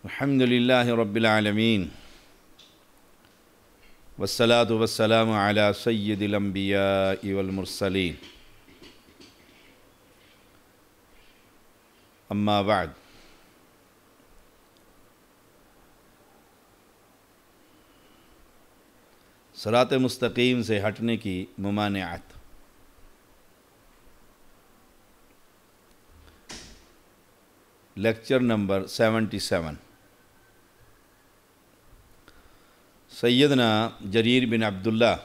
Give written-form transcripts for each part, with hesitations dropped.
الحمدللہ رب العالمین والصلاة والسلام علی سید الانبیاء والمرسلین اما بعد صراط مستقیم سے ہٹنے کی ممانعت۔ Lecture number 77۔ سیدنا جریر بن عبداللہ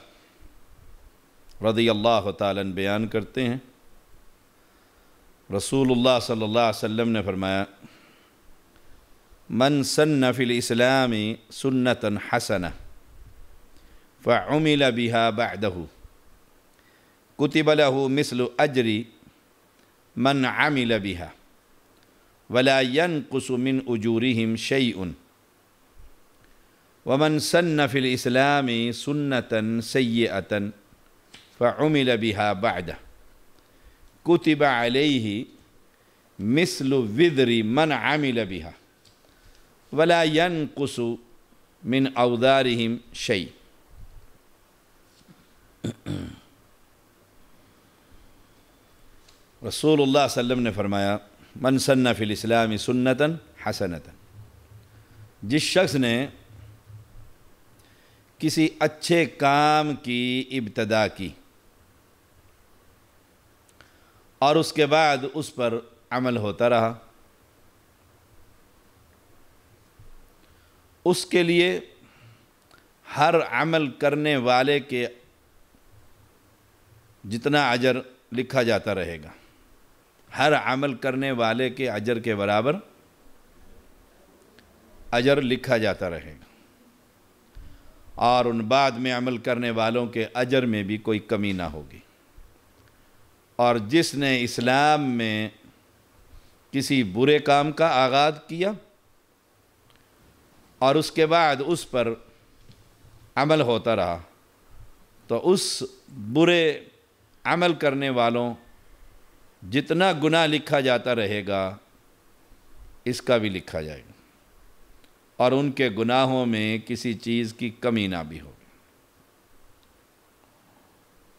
رضی اللہ تعالیٰ عنہ بیان کرتے ہیں، رسول اللہ صلی اللہ علیہ وسلم نے فرمایا، من سن فی الاسلام سنتا حسنہ فعمل بها بعده كتب له مثل اجر من عمل بها ولا ينقص من اجورهم شيء ومن سن في الاسلام سنة سيئة فعمل بها بعده كتب عليه مثل وزر من عمل بها ولا ينقص من اوزارهم شيء۔ رسول اللہ صلی اللہ علیہ وسلم نے فرمایا، من سن فی الاسلام سنتا حسنتا، جس شخص نے کسی اچھے کام کی ابتدا کی اور اس کے بعد اس پر عمل ہوتا رہا، اس کے لیے ہر عمل کرنے والے کے جتنا اجر لکھا جاتا رہے گا، ہر عمل کرنے والے کے اجر کے برابر اجر لکھا جاتا رہے گا، اور ان بعد میں عمل کرنے والوں کے اجر میں بھی کوئی کمی نہ ہوگی۔ اور جس نے اسلام میں کسی برے کام کا آغاز کیا اور اس کے بعد اس پر عمل ہوتا رہا، تو اس برے عمل کرنے والوں جتنا گناہ لکھا جاتا رہے گا اس کا بھی لکھا جائے گا، اور ان کے گناہوں میں کسی چیز کی کمی نہ بھی ہوگی۔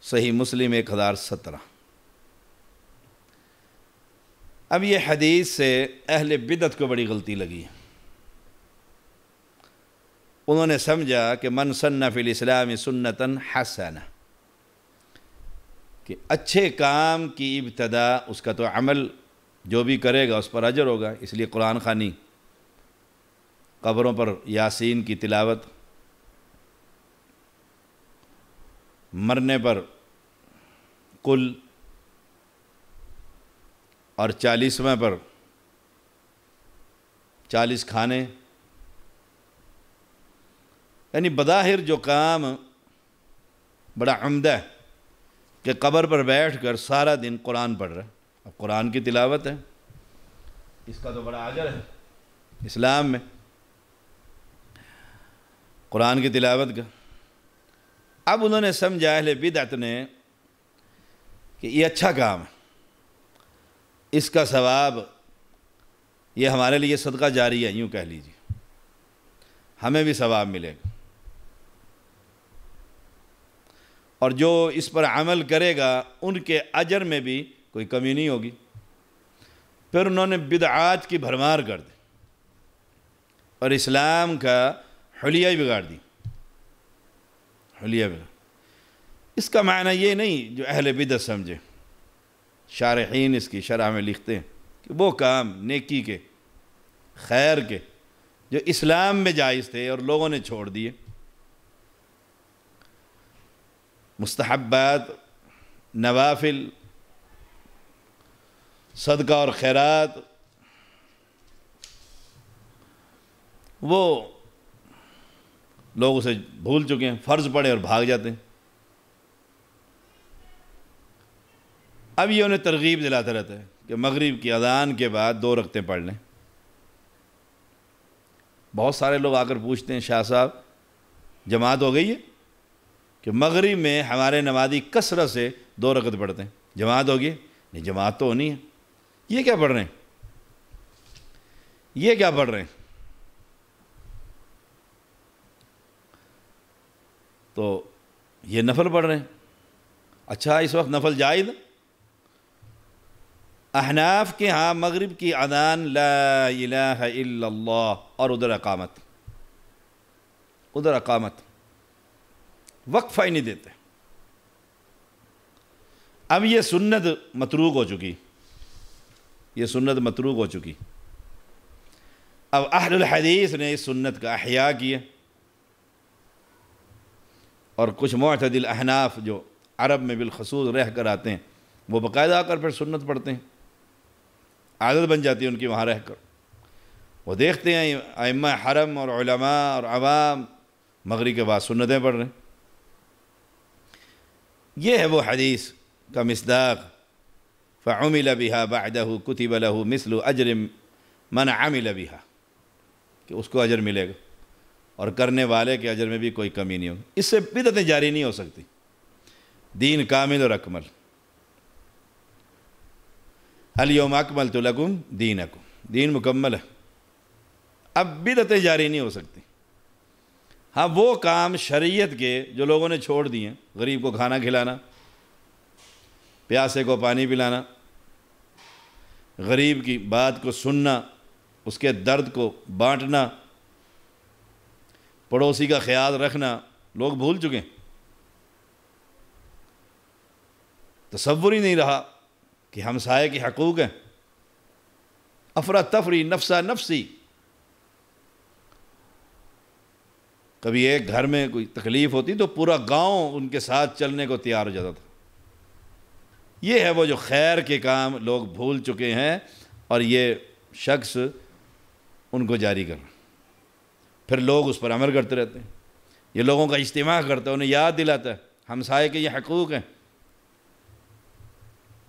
صحیح مسلم 1017۔ اب یہ حدیث سے اہل بدعت کو بڑی غلطی لگی ہے۔ انہوں نے سمجھا کہ من سن فی الاسلام سنتا حسنہ، کہ اچھے کام کی ابتدا اس کا تو عمل جو بھی کرے گا اس پر اجر ہوگا، اس لیے قرآن خوانی، قبروں پر یاسین کی تلاوت، مرنے پر قل، اور 40ویں پر 40 کھانے، یعنی بظاہر جو کام بڑا عمدہ ہے کہ قبر پر بیٹھ کر سارا دن قرآن پڑھ رہا ہے، اب قرآن کی تلاوت ہے، اس کا تو بڑا اجر ہے اسلام میں، قرآن کی تلاوت کا۔ اب انہوں نے سمجھا اہل بدعت نے کہ یہ اچھا کام ہے، اس کا ثواب یہ ہمارے لیے صدقہ جاری ہے، یوں کہہ لیجیے، ہمیں بھی ثواب ملے گا، اور جو اس پر عمل کرے گا ان کے اجر میں بھی کوئی کمی نہیں ہوگی۔ پھر انہوں نے بدعات کی بھرمار کر دی اور اسلام کا حلیہ ہی بگاڑ دی، حلیہ بگاڑ۔ اس کا معنی یہ نہیں جو اہل بدعت سمجھے، شارحین اس کی شرح میں لکھتے ہیں کہ وہ کام نیکی کے، خیر کے، جو اسلام میں جائز تھے اور لوگوں نے چھوڑ دیے، مستحبات، نوافل، صدقہ اور خیرات، وہ لوگ اسے بھول چکے ہیں، فرض پڑے اور بھاگ جاتے ہیں۔ اب یہ انہیں ترغیب دلاتا رہتا ہے کہ مغرب کی اذان کے بعد 2 رکعتیں پڑھ لیں۔ بہت سارے لوگ آ کر پوچھتے ہیں، شاہ صاحب جماعت ہو گئی ہے؟ کہ مغرب میں ہمارے نمازی کثرت سے 2 رکعت پڑھتے ہیں، جماعت ہوگی؟ نہیں، جماعت تو ہونی ہے۔ یہ کیا پڑھ رہے ہیں؟ یہ کیا پڑھ رہے ہیں؟ تو یہ نفل پڑھ رہے ہیں. اچھا اس وقت نفل جائز؟ احناف کے ہاں مغرب کی اذان لا الہ الا اللہ اور ادھر اقامت وقفہ ہی نہیں دیتے. اب یہ سنت متروک ہو چکی. اب اہل الحدیث نے اس سنت کا احیاء کیا اور کچھ معتدل احناف جو عرب میں بالخصوص رہ کر آتے ہیں وہ باقاعدہ آ کر پھر سنت پڑھتے ہیں. عادت بن جاتی ہے ان کی وہاں رہ کر. وہ دیکھتے ہیں ائمہ حرم اور علماء اور عوام مغرب کے بعد سنتیں پڑھ رہے ہیں. یہ ہے وہ حدیث کا مصداق فعمل بها بعده كتب له مثل اجر من عمل بها کہ اس کو اجر ملے گا اور کرنے والے کے اجر میں بھی کوئی کمی نہیں ہوگی. اس سے بدعتیں جاری نہیں ہو سکتی. دین کامل اور اکمل. الیوم اکملت لکم دینکم، دین مکمل ہے. اب بدعتیں جاری نہیں ہو سکتی. ہاں وہ کام شریعت کے جو لوگوں نے چھوڑ دیے ہیں، غریب کو کھانا کھلانا، پیاسے کو پانی پلانا، غریب کی بات کو سننا، اس کے درد کو بانٹنا، پڑوسی کا خیال رکھنا، لوگ بھول چکے ہیں. تصور ہی نہیں رہا کہ ہمسائے کے حقوق ہیں. افراتفری، نفسا نفسی. کبھی ایک گھر میں کوئی تکلیف ہوتی تو پورا گاؤں ان کے ساتھ چلنے کو تیار ہو جاتا تھا. یہ ہے وہ جو خیر کے کام لوگ بھول چکے ہیں اور یہ شخص ان کو جاری کر رہا. پھر لوگ اس پر عمل کرتے رہتے ہیں. یہ لوگوں کا اجتماع کرتا ہے، انہیں یاد دلاتا ہے ہمسائے کے یہ حقوق ہیں،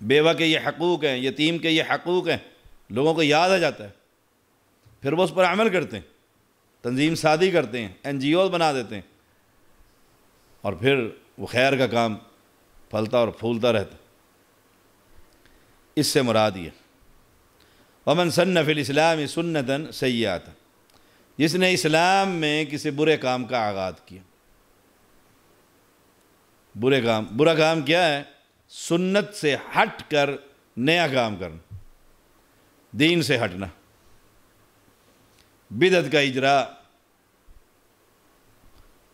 بیوہ کے یہ حقوق ہیں، یتیم کے یہ حقوق ہیں. لوگوں کو یاد آ جاتا ہے، پھر وہ اس پر عمل کرتے ہیں، تنظیم سازی کرتے ہیں، NGOs بنا دیتے ہیں اور پھر وہ خیر کا کام پھلتا اور پھولتا رہتا. اس سے مراد یہ ومن سن فی الاسلام سنتا سیئۃ، جس نے اسلام میں کسی برے کام کا آغاز کیا. برا کام کیا ہے؟ سنت سے ہٹ کر نیا کام کرنا، دین سے ہٹنا، بدعت کا اجراء.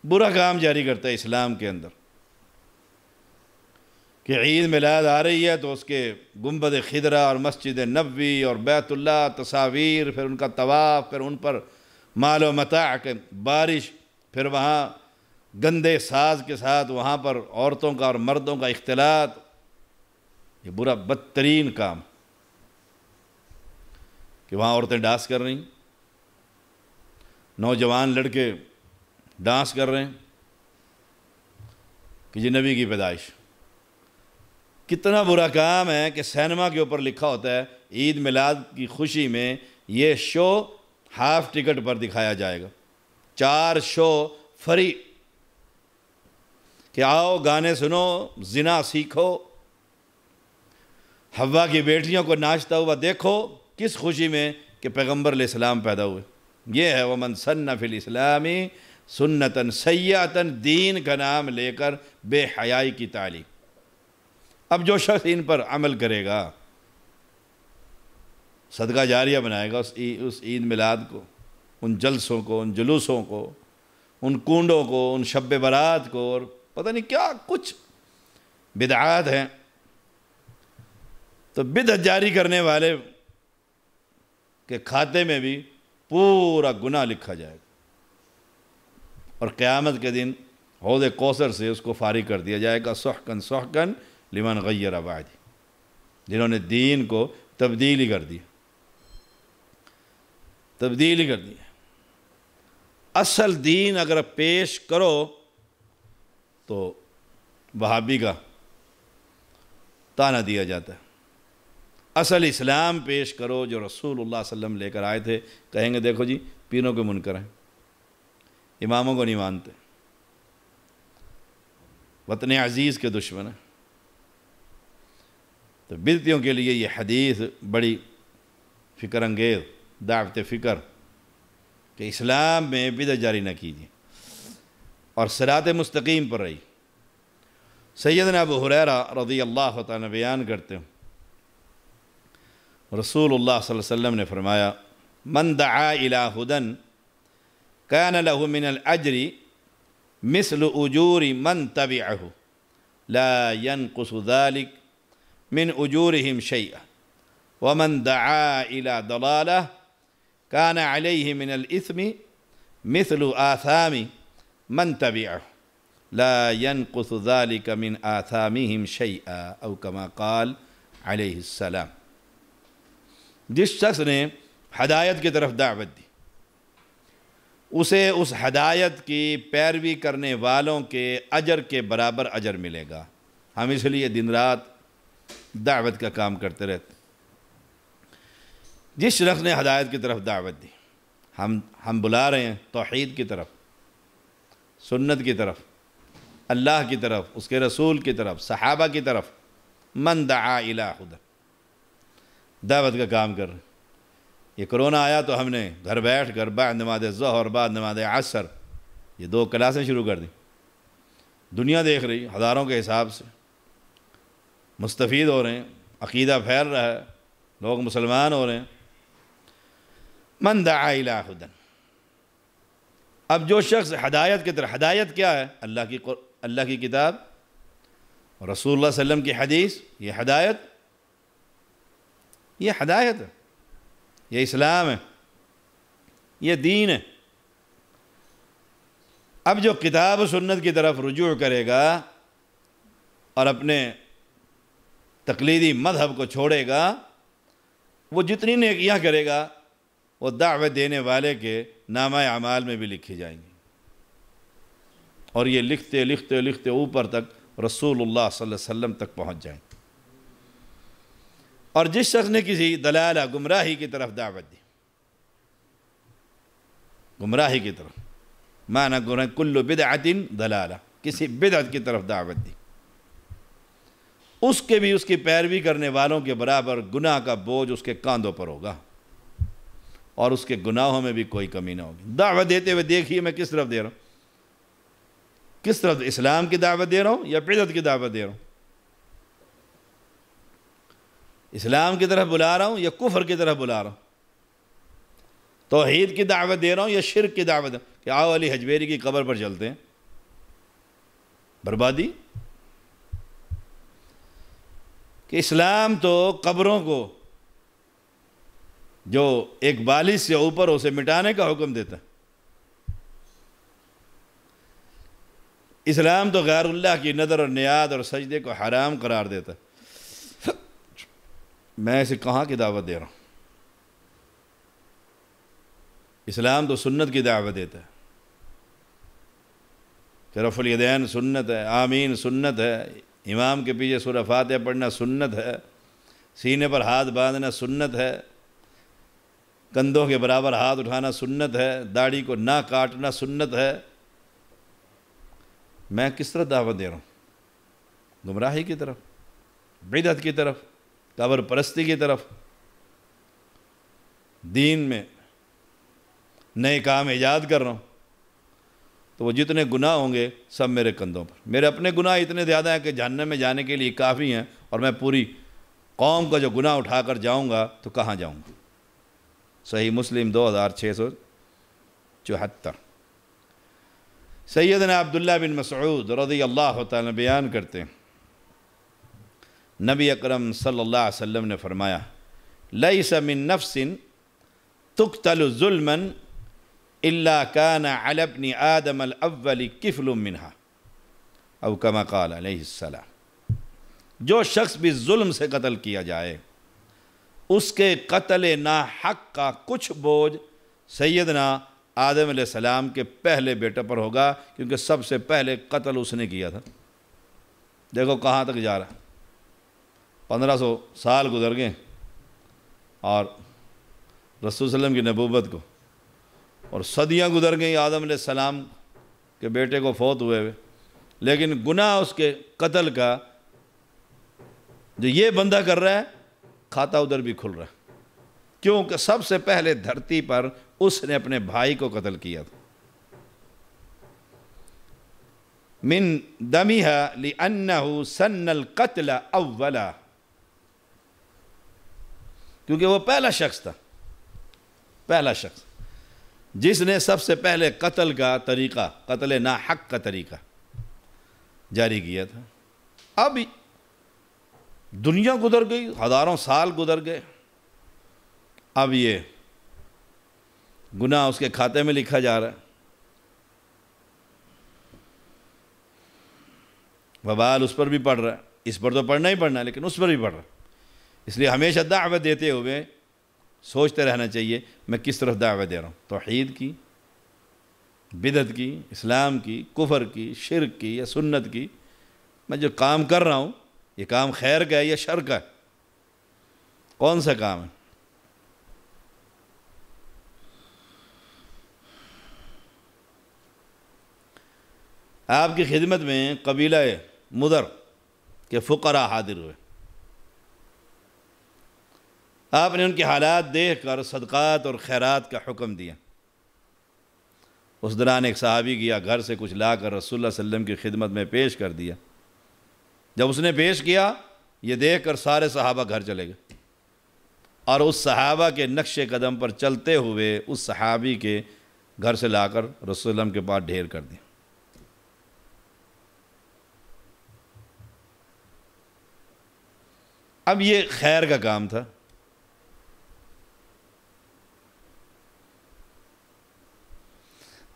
برا کام جاری کرتا ہے اسلام کے اندر کہ عید میلاد آ رہی ہے تو اس کے گنبد خضرا اور مسجد نبوی اور بیت اللہ تصاویر، پھر ان کا طواف، پھر ان پر مال و متاع کے بارش، پھر وہاں گندے ساز کے ساتھ وہاں پر عورتوں کا اور مردوں کا اختلاط. یہ برا بدترین کام کہ وہاں عورتیں ڈانس کر رہی ہیں، نوجوان لڑکے ڈانس کر رہے ہیں کہ یہ نبی کی پیدائش. کتنا برا کام ہے کہ سینما کے اوپر لکھا ہوتا ہے عید میلاد کی خوشی میں یہ شو ہاف ٹکٹ پر دکھایا جائے گا، 4 شو فری، کہ آؤ گانے سنو، زنا سیکھو، حوا کی بیٹیوں کو ناچتا ہوا دیکھو. کس خوشی میں؟ کہ پیغمبر علیہ السلام پیدا ہوئے. یہ ہے ومن سن فی الاسلام سنتا سیئۃ، دین کا نام لے کر بے حیائی کی تعلیم. اب جو شخص ان پر عمل کرے گا، صدقہ جاریہ بنائے گا اس عید میلاد کو، ان جلسوں کو، ان جلوسوں کو، ان کنڈوں کو، ان شب برات کو، اور پتہ نہیں کیا کچھ بدعات ہیں. تو بدعت جاری کرنے والے کے کھاتے میں بھی پورا گناہ لکھا جائے گا اور قیامت کے دن حوض کوثر سے اس کو فارغ کر دیا جائے گا. سحقاً سحقاً لمن غیر بعدی، جنہوں نے دین کو تبدیلی کر دیا. اصل دین اگر پیش کرو تو وہابی کا طعنہ دیا جاتا ہے. اصل اسلام پیش کرو جو رسول اللہ صلی اللہ علیہ وسلم لے کر آئے تھے، کہیں گے دیکھو جی پیروں کے منکر ہیں، اماموں کو نہیں مانتے، وطن عزیز کے دشمن ہیں. تو بدعتیوں کے لیے یہ حدیث بڑی فکر انگیز دعوت فکر کہ اسلام میں بدعت جاری نہ کیجیے. اور صراط مستقیم پر رہی۔ سیدنا ابو ہریرہ رضی اللہ تعالیٰ بیان کرتے ہیں، رسول اللہ صلی اللہ علیہ وسلم نے فرمایا، من دعا الی ہدی کان لہ من الاجر مثل اجور من تبعہ لا ينقص ذلك من اجورهم شيئا ومن دعا الى ضلالہ كان علیہ من الاثم مثل آثام من تبعہ لا ينقص ذلك من آثامهم شيئا او كما قال علیہ السلام۔ جس شخص نے ہدایت کی طرف دعوت دی، اسے اس ہدایت کی پیروی کرنے والوں کے اجر کے برابر اجر ملے گا۔ ہم اس لیے دن رات دعوت کا کام کرتے رہتے۔ جس شخص نے ہدایت کی طرف دعوت دی، ہم بلا رہے ہیں توحید کی طرف، سنت کی طرف، اللہ کی طرف، اس کے رسول کی طرف، صحابہ کی طرف۔ من دعا الی ہدی، دعوت کا کام کر رہے ہیں۔ یہ کرونا آیا تو ہم نے گھر بیٹھ کر بعد نماز ظہر بعد نماز عصر یہ 2 کلاسیں شروع کر دیں۔ دنیا دیکھ رہی ہزاروں کے حساب سے، مستفید ہو رہے ہیں، عقیدہ پھیل رہا ہے، لوگ مسلمان ہو رہے ہیں۔ من دعا الی ہدی، اب جو شخص ہدایت کی طرف، ہدایت کیا ہے؟ اللہ کی کتاب، رسول اللہ صلی اللہ علیہ وسلم کی حدیث، یہ ہدایت ہے، یہ اسلام ہے، یہ دین ہے۔ اب جو کتاب و سنت کی طرف رجوع کرے گا اور اپنے تقلیدی مذہب کو چھوڑے گا، وہ جتنی نیکیاں کرے گا وہ دعوت دینے والے کے نامہ اعمال میں بھی لکھی جائیں گی، اور یہ لکھتے لکھتے لکھتے اوپر تک رسول اللہ صلی اللہ علیہ وسلم تک پہنچ جائیں گے۔ اور جس شخص نے کسی دلالہ گمراہی کی طرف دعوت دی، گمراہی کی طرف معنی کل بدعت دلالہ، کسی بدعت کی طرف دعوت دی، اس کے بھی اس کی پیروی کرنے والوں کے برابر گناہ کا بوجھ اس کے کاندھوں پر ہوگا، اور اس کے گناہوں میں بھی کوئی کمی نہ ہوگی۔ دعوت دیتے ہوئے دیکھیے میں کس طرف دے رہا ہوں، کس طرف، اسلام کی دعوت دے رہا ہوں یا بدعت کی دعوت دے رہا ہوں؟ اسلام کی طرف بلا رہا ہوں یا کفر کی طرف بلا رہا ہوں؟ توحید کی دعوت دے رہا ہوں یا شرک کی دعوت؟ کہ آؤ علی حجویری کی قبر پر چلتے ہیں، بربادی۔ کہ اسلام تو قبروں کو جو ایک بالش سے اوپر اسے مٹانے کا حکم دیتا ہے۔ اسلام تو غیر اللہ کی نظر اور نیاد اور سجدے کو حرام قرار دیتا ہے۔ میں اسے کہاں کی دعوت دے رہا ہوں؟ اسلام تو سنت کی دعوت دیتا ہے کہ رفع الیدین سنت ہے، آمین سنت ہے، امام کے پیچھے سورہ فاتحہ پڑھنا سنت ہے، سینے پر ہاتھ باندھنا سنت ہے، کندھوں کے برابر ہاتھ اٹھانا سنت ہے، داڑھی کو نہ کاٹنا سنت ہے۔ میں کس طرح دعوت دے رہا ہوں؟ گمراہی کی طرف، بدعت کی طرف، قبر پرستی کی طرف۔ دین میں نئے کام ایجاد کر رہا ہوں تو وہ جتنے گناہ ہوں گے سب میرے کندھوں پر۔ میرے اپنے گناہ اتنے زیادہ ہیں کہ جہنم میں جانے کے لیے کافی ہیں، اور میں پوری قوم کا جو گناہ اٹھا کر جاؤں گا تو کہاں جاؤں گا؟ صحیح مسلم 2674۔ سیدنا عبداللہ بن مسعود رضی اللہ تعالیٰ بیان کرتے ہیں، نبی اکرم صلی اللہ علیہ وسلم نے فرمایا، لیس من نفس تقتل ظلما الا کان علی ابن آدم الاول کفل منہا او کما قال علیہ السلام۔ جو شخص بھی ظلم سے قتل کیا جائے، اس کے قتل ناحق کا کچھ بوجھ سیدنا آدم علیہ السلام کے پہلے بیٹے پر ہوگا، کیونکہ سب سے پہلے قتل اس نے کیا تھا۔ دیکھو کہاں تک جا رہا ہے، 1500 سال گزر گئے اور رسول صلی اللہ علیہ وسلم کی نبوت کو، اور صدیاں گزر گئیں آدم علیہ السلام کے بیٹے کو فوت ہوئے ہوئے، لیکن گناہ اس کے قتل کا جو یہ بندہ کر رہا ہے، کھاتا ادھر بھی کھل رہا ہے، کیونکہ سب سے پہلے دھرتی پر اس نے اپنے بھائی کو قتل کیا تھا۔ من دمها لأنه سن القتل اولا، کیونکہ وہ پہلا شخص تھا، پہلا شخص جس نے سب سے پہلے قتل کا طریقہ، قتل ناحق کا طریقہ جاری کیا تھا۔ اب دنیا گزر گئی، ہزاروں سال گزر گئے، اب یہ گناہ اس کے کھاتے میں لکھا جا رہا ہے، وبال اس پر بھی پڑ رہا ہے، اس پر تو پڑھنا ہی پڑنا ہے لیکن اس پر بھی پڑ رہا ہے۔ اس لیے ہمیشہ دعوت دیتے ہوئے سوچتے رہنا چاہیے میں کس طرف دعوت دے رہا ہوں، توحید کی، بدعت کی، اسلام کی، کفر کی، شرک کی یا سنت کی۔ میں جو کام کر رہا ہوں یہ کام خیر کا ہے یا شر کا ہے، کون سا کام ہے؟ آپ کی خدمت میں قبیلہ مدر کے فقراء حاضر ہوئے، آپ نے ان کے حالات دیکھ کر صدقات اور خیرات کا حکم دیا۔ اس دوران ایک صحابی گیا، گھر سے کچھ لا کر رسول اللہ صلی اللہ علیہ وسلم کی خدمت میں پیش کر دیا۔ جب اس نے پیش کیا، یہ دیکھ کر سارے صحابہ گھر چلے گئے اور اس صحابہ کے نقش قدم پر چلتے ہوئے اس صحابی کے گھر سے لا کر رسول اللہ صلی اللہ علیہ وسلم کے پاس ڈھیر کر دیا۔ اب یہ خیر کا کام تھا،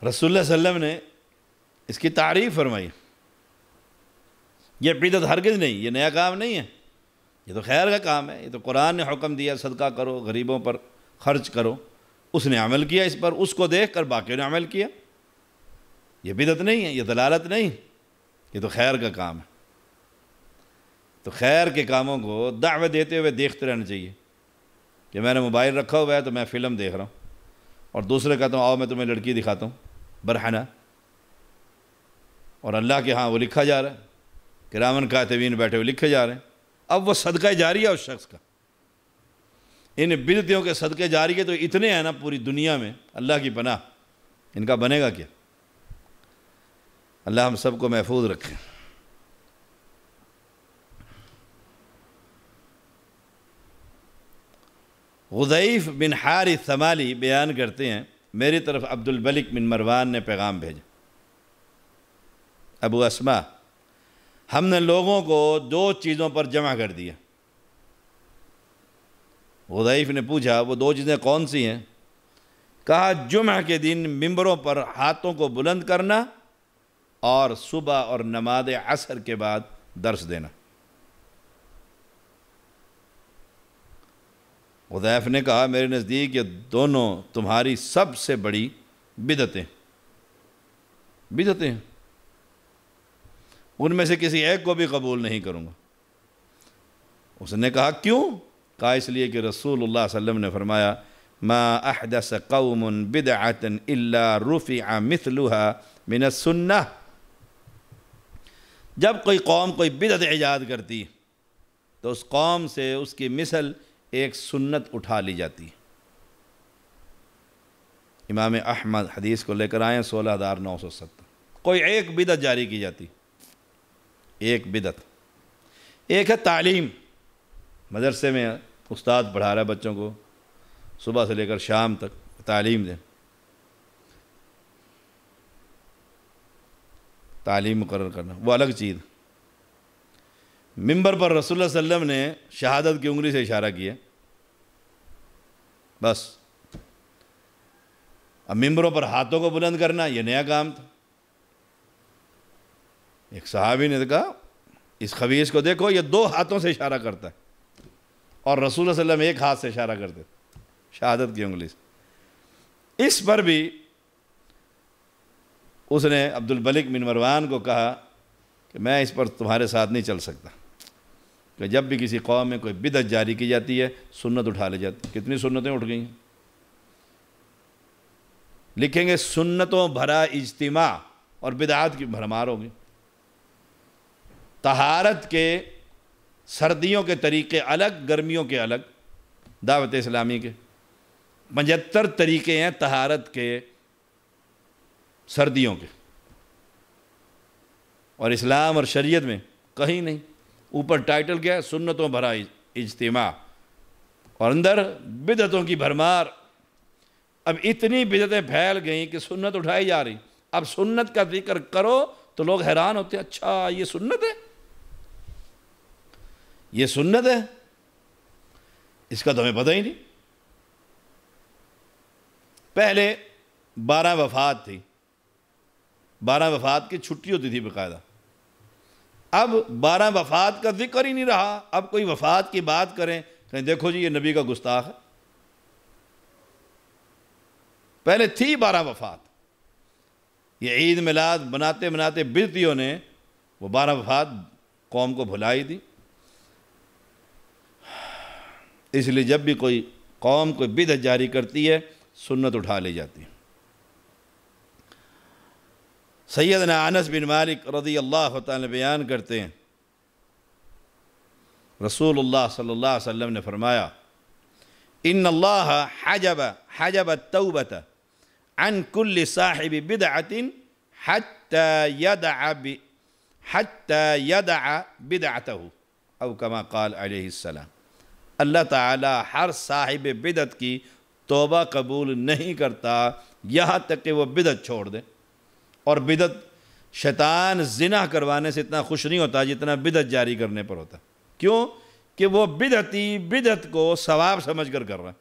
رسول اللہ صلی اللہ علیہ وسلم نے اس کی تعریف فرمائی۔ یہ بدعت ہرگز نہیں، یہ نیا کام نہیں ہے، یہ تو خیر کا کام ہے، یہ تو قرآن نے حکم دیا صدقہ کرو، غریبوں پر خرچ کرو، اس نے عمل کیا اس پر، اس کو دیکھ کر باقیوں نے عمل کیا۔ یہ بدعت نہیں ہے، یہ ضلالت نہیں، یہ تو خیر کا کام ہے۔ تو خیر کے کاموں کو دعوت دیتے ہوئے دیکھتے رہنا چاہیے کہ میں نے موبائل رکھا ہوا ہے تو میں فلم دیکھ رہا ہوں، اور دوسرے کہتا ہوں آؤ میں تمہیں لڑکی دکھاتا ہوں برہنہ، اور اللہ کے ہاں وہ لکھا جا رہا ہے، کرامن کاتبین بیٹھے ہوئے لکھے جا رہے ہیں۔ اب وہ صدقہ جاریہ اس شخص کا، ان بدعتوں کے صدقے جاریہ تو اتنے ہیں نا پوری دنیا میں، اللہ کی پناہ، ان کا بنے گا کیا؟ اللہ ہم سب کو محفوظ رکھے۔ غضیف بن حارث ثمالی بیان کرتے ہیں، میری طرف عبد الملک بن مروان نے پیغام بھیجا، ابو اسما، ہم نے لوگوں کو 2 چیزوں پر جمع کر دیا۔ غضیف نے پوچھا وہ 2 چیزیں کون سی ہیں؟ کہا جمعہ کے دن ممبروں پر ہاتھوں کو بلند کرنا اور صبح اور نماز عصر کے بعد درس دینا۔ غضیف نے کہا میرے نزدیک یہ دونوں تمہاری سب سے بڑی بدعتیں ہیں، ان میں سے کسی ایک کو بھی قبول نہیں کروں گا۔ اس نے کہا کیوں؟ کہا اس لیے کہ رسول اللہ صلی اللہ علیہ وسلم نے فرمایا ما احدث قوم بدعۃ الا رفع مثلها من السنہ، جب کوئی قوم کوئی بدعت ایجاد کرتی تو اس قوم سے اس کی مثل ایک سنت اٹھا لی جاتی ہے۔ امام احمد حدیث کو لے کر آئے 16,970، کوئی ایک بدعت جاری کی جاتی، ایک بدعت۔ ایک ہے تعلیم، مدرسے میں استاد پڑھا رہا ہے بچوں کو، صبح سے لے کر شام تک تعلیم دیں، تعلیم مقرر کرنا، وہ الگ چیز۔ ممبر پر رسول اللہ صلی اللہ علیہ وسلم نے شہادت کی انگلی سے اشارہ کیا، بس۔ اب ممبروں پر ہاتھوں کو بلند کرنا یہ نیا کام تھا۔ ایک صحابی نے کہا اس خبیث کو دیکھو یہ 2 ہاتھوں سے اشارہ کرتا ہے، اور رسول اللہ صلی اللہ علیہ وسلم ایک ہاتھ سے اشارہ کرتے شہادت کی انگلی سے۔ اس پر بھی اس نے عبد الملک بن مروان کو کہا کہ میں اس پر تمہارے ساتھ نہیں چل سکتا، کہ جب بھی کسی قوم میں کوئی بدعت جاری کی جاتی ہے سنت اٹھا لی جاتی۔ کتنی سنتیں اٹھ گئی ہیں؟ لکھیں گے سنتوں بھرا اجتماع اور بدعات کی بھرمار ہوگی۔ طہارت کے سردیوں کے طریقے الگ، گرمیوں کے الگ، دعوت اسلامی کے 75 طریقے ہیں طہارت کے سردیوں کے۔ اور اسلام اور شریعت میں کہیں نہیں. اوپر ٹائٹل کیا ہے؟ سنتوں بھرا اجتماع، اور اندر بدعتوں کی بھرمار. اب اتنی بدعتیں پھیل گئیں کہ سنت اٹھائی جا رہی. اب سنت کا ذکر کرو تو لوگ حیران ہوتے ہیں، اچھا یہ سنت ہے، یہ سنت ہے، اس کا تو ہمیں پتہ ہی نہیں. پہلے 12 وفات تھی، 12 وفات کی چھٹی ہوتی تھی باقاعدہ. اب 12 وفات کا ذکر ہی نہیں رہا. اب کوئی وفات کی بات کریں کہیں دیکھو جی یہ نبی کا گستاخ ہے. پہلے تھی 12 وفات. یہ عید میلاد بناتے بناتے بدعتیوں نے وہ 12 وفات قوم کو بھلائی دی. اس لیے جب بھی کوئی قوم کوئی بدعت جاری کرتی ہے سنت اٹھا لی جاتی ہے. سیدنا انس بن مالک رضی اللہ تعالی بیان کرتے ہیں رسول اللہ صلی اللہ علیہ وسلم نے فرمایا ان اللہ حجب التوبۃ عن كل صاحب بدعۃ حتى يدع بدعته او كما قال علیہ السلام. اللہ تعالی ہر صاحب بدعت کی توبہ قبول نہیں کرتا یہاں تک کہ وہ بدعت چھوڑ دے. اور بدعت شیطان زنا کروانے سے اتنا خوش نہیں ہوتا جتنا بدعت جاری کرنے پر ہوتا. کیوں؟ کہ وہ بدعتی بدعت کو ثواب سمجھ کر رہا ہے،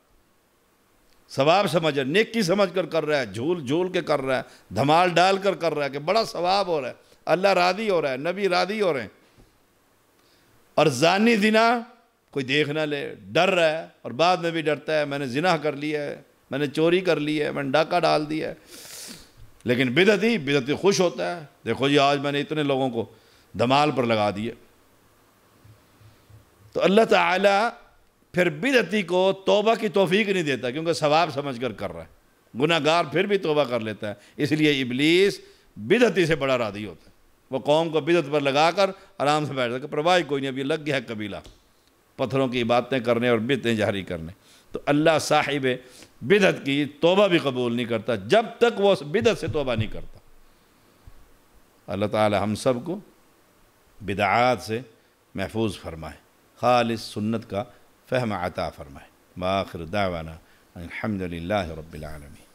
ثواب سمجھ رہا ہے، نیکی سمجھ کر رہا ہے، جھول جھول کے کر رہا ہے، دھمال ڈال کر رہا ہے کہ بڑا ثواب ہو رہا ہے، اللہ راضی ہو رہا ہے، نبی راضی ہو رہے ہیں. اور زانی زنا کوئی دیکھ نہ لے ڈر رہا ہے، اور بعد میں بھی ڈرتا ہے میں نے زنا کر لیا ہے، میں نے چوری کر لی ہے، میں نے ڈاکہ ڈال دیا ہے. لیکن بدعتی خوش ہوتا ہے، دیکھو جی آج میں نے اتنے لوگوں کو دھمال پر لگا دیا. تو اللہ تعالیٰ پھر بدعتی کو توبہ کی توفیق نہیں دیتا کیونکہ ثواب سمجھ کر رہا ہے. گناہ گار پھر بھی توبہ کر لیتا ہے. اس لیے ابلیس بدعتی سے بڑا راضی ہوتا ہے. وہ قوم کو بدعت پر لگا کر آرام سے بیٹھتا ہے کہ پرواہ کوئی نہیں، ابھی لگ گیا ہے قبیلہ پتھروں کی باتیں کرنے اور بدعتیں جاری کرنے. تو اللہ صاحب بدعت کی توبہ بھی قبول نہیں کرتا جب تک وہ اس بدعت سے توبہ نہیں کرتا. اللہ تعالی ہم سب کو بدعات سے محفوظ فرمائے، خالص سنت کا فہم عطا فرمائے. وآخر دعوانا الحمد للہ رب العالمین.